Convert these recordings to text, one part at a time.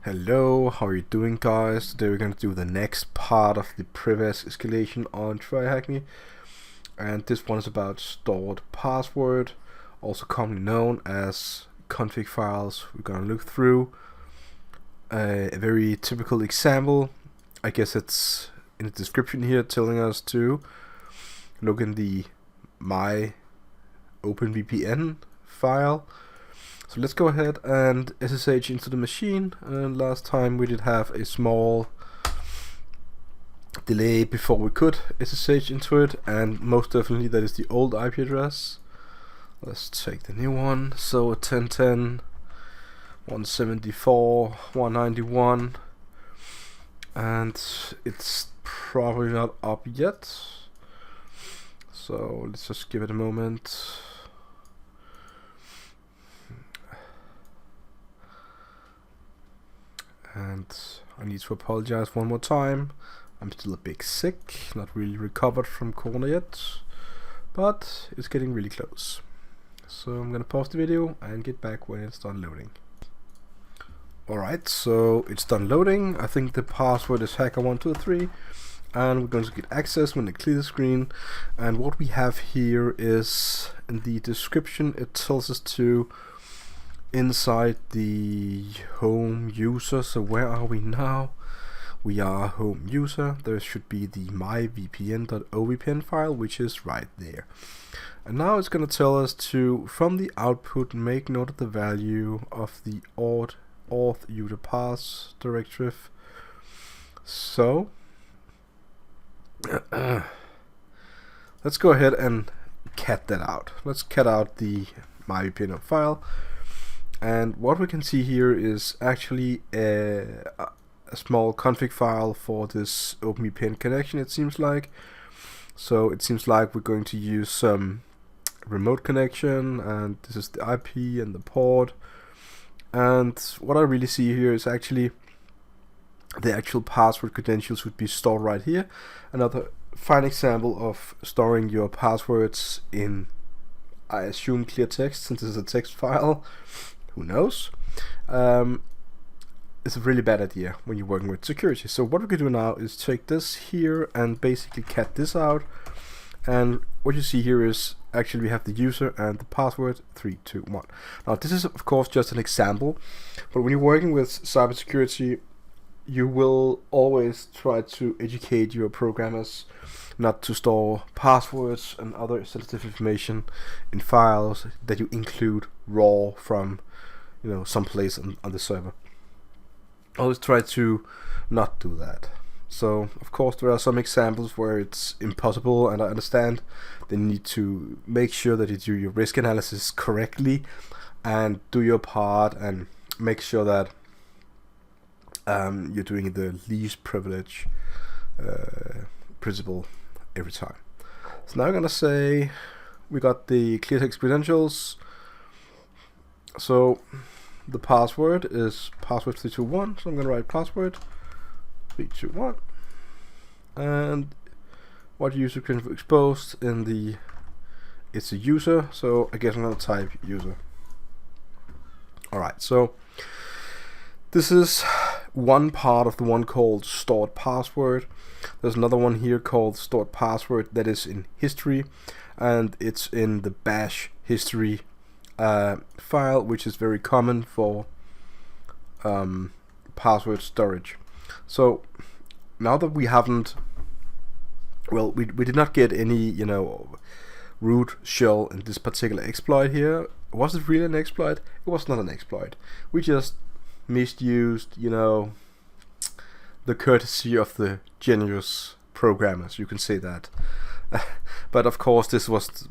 Hello, how are you doing, guys? Today we're going to do the next part of the previous escalation on TryHackMe, and this one is about stored password, also commonly known as config files. We're going to look through a very typical example. I guess it's in the description here telling us to look in the my OpenVPN file. So let's go ahead and SSH into the machine, and last time we did have a small delay before we could SSH into it, and most definitely that is the old IP address. Let's take the new one, so 10.10.174.191, and it's probably not up yet, so let's just give it a moment. And I need to apologize one more time. I'm still a bit sick, not really recovered from corona yet, but it's getting really close. So I'm gonna pause the video and get back when it's done loading. Alright, so it's done loading. I think the password is hacker123, and we're going to get access when they clear the screen. And what we have here is, in the description, it tells us to inside the home user. So where are we now? We are home user. There should be the myvpn.ovpn file, which is right there. And now it's going to tell us to, from the output, make note of the value of the auth user pass directive. So let's go ahead and cat that out. Let's cat out the myvpn file. And what we can see here is actually a small config file for this OpenVPN connection, it seems like. So it seems like we're going to use some remote connection, and this is the IP and the port. And what I really see here is actually the actual password credentials would be stored right here. Another fine example of storing your passwords in, I assume, clear text, since this is a text file. Who knows? It's a really bad idea when you're working with security. So what we can do now is take this here and basically cat this out. And what you see here is actually we have the user and the password 321. Now this is of course just an example, but when you're working with cybersecurity, you will always try to educate your programmers not to store passwords and other sensitive information in files that you include raw from, someplace on the server. Always try to not do that. So of course there are some examples where it's impossible, and I understand they need to make sure that you do your risk analysis correctly and do your part and make sure that you're doing the least privilege principle every time. So now I'm gonna say we got the clear text credentials. So the password is password 321, so I'm gonna write password 321, and what user can be exposed in the, it's a user, so I guess I'm gonna type user. Alright, so this is one part of the one called stored password. There's another one here called stored password that is in history, and it's in the bash history file, which is very common for password storage. So now that we haven't, well, we did not get any root shell in this particular exploit here. Was it really an exploit? It was not an exploit. We just misused the courtesy of the generous programmers, you can say that. But of course this was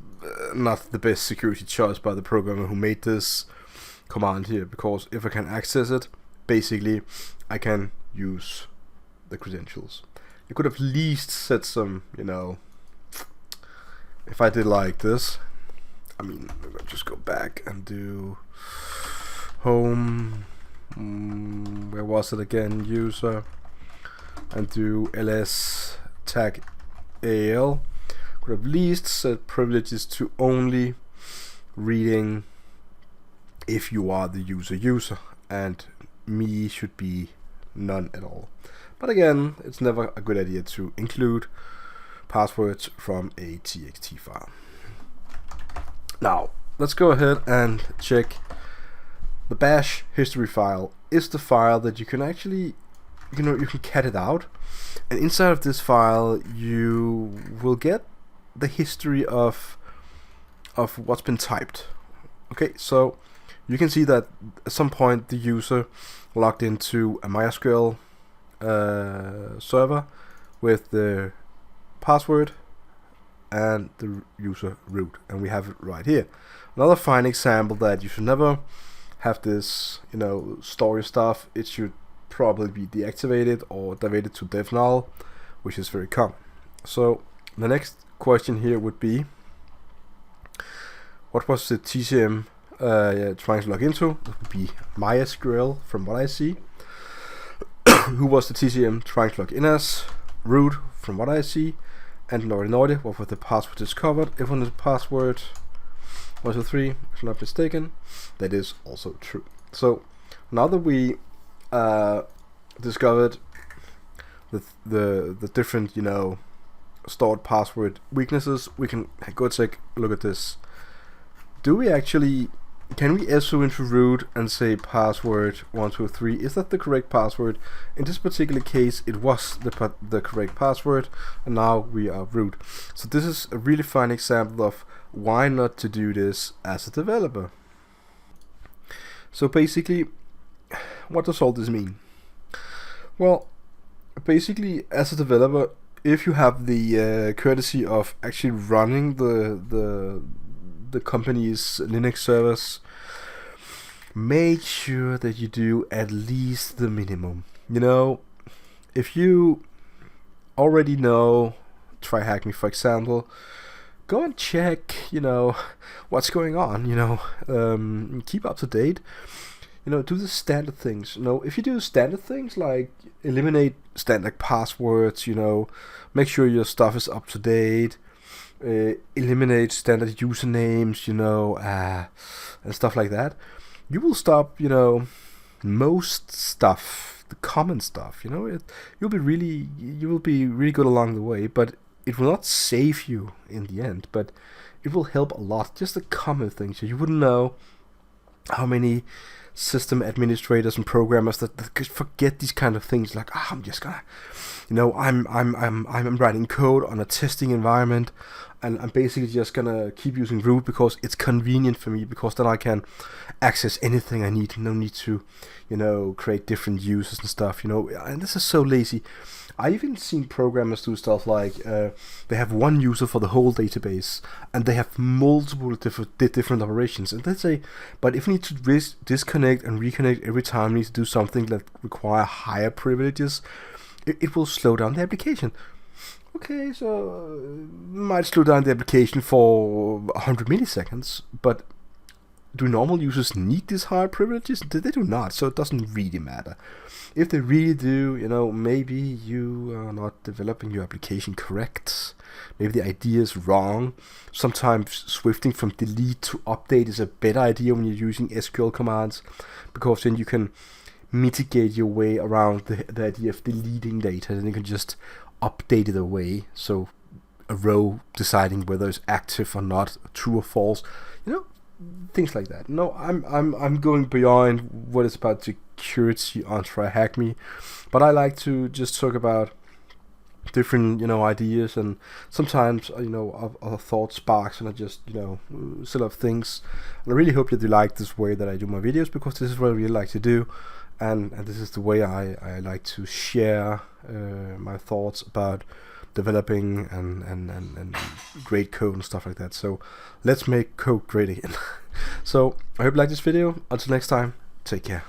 not the best security choice by the programmer who made this command here, because if I can access it, basically I can use the credentials. You could have at least set some, if I did like this, I mean, I'm gonna just go back and do home, where was it again, user, and do ls tag al. Could have at least set privileges to only reading if you are the user, and me should be none at all. But again, it's never a good idea to include passwords from a txt file. Now, let's go ahead and check the bash history file is the file that you can actually, you can cat it out. And inside of this file, you will get the history of what's been typed. Okay, so you can see that at some point the user logged into a MySQL server with the password and the user root, and we have it right here. Another fine example that you should never have this, story stuff. It should probably be deactivated or diverted to dev null, which is very common. So the next question here would be, what was the TCM trying to log into? That would be MySQL from what I see. Who was the TCM trying to log in as? Root from what I see. And Naughty, what was the password discovered? If on the password 123, if I'm not mistaken, that is also true. So now that we discovered the different stored password weaknesses, we can go take a look at this. Can we SO into root and say password 123? Is that the correct password? In this particular case, it was the correct password, and now we are root. So this is a really fine example of why not to do this as a developer. So basically, what does all this mean? Well, basically, as a developer, if you have the courtesy of actually running the company's Linux servers, make sure that you do at least the minimum. If you already know TryHackMe, for example, go and check what's going on. Keep up to date. Do the standard things. If you do standard things like eliminate standard passwords, make sure your stuff is up to date, eliminate standard usernames, and stuff like that, you will stop, most stuff, the common stuff. You'll be really good along the way, but it will not save you in the end. But it will help a lot. Just the common things. So you wouldn't know how many system administrators and programmers that could forget these kind of things. Like, I'm just gonna, I'm writing code on a testing environment, and I'm basically just gonna keep using root because it's convenient for me, because then I can access anything I need. No need to, create different users and stuff. And this is so lazy. I even seen programmers do stuff like they have one user for the whole database, and they have multiple different operations. And they say, but if we need to disconnect and reconnect every time we need to do something that require higher privileges, it will slow down the application. Okay, so might slow down the application for 100 milliseconds, but do normal users need these higher privileges? They do not, so it doesn't really matter. If they really do, maybe you are not developing your application correct. Maybe the idea is wrong. Sometimes swifting from delete to update is a better idea when you're using SQL commands, because then you can mitigate your way around the idea of deleting data, and you can just update it away. So a row deciding whether it's active or not, true or false, things like that. No, I'm going beyond what is about security on TryHackMe, but I like to just talk about different ideas, and sometimes other thought sparks, and I just set up things. And I really hope that you like this way that I do my videos, because this is what I really like to do, and this is the way I like to share my thoughts about developing and great code and stuff like that. So let's make code great again. So I hope you like this video. Until next time, take care.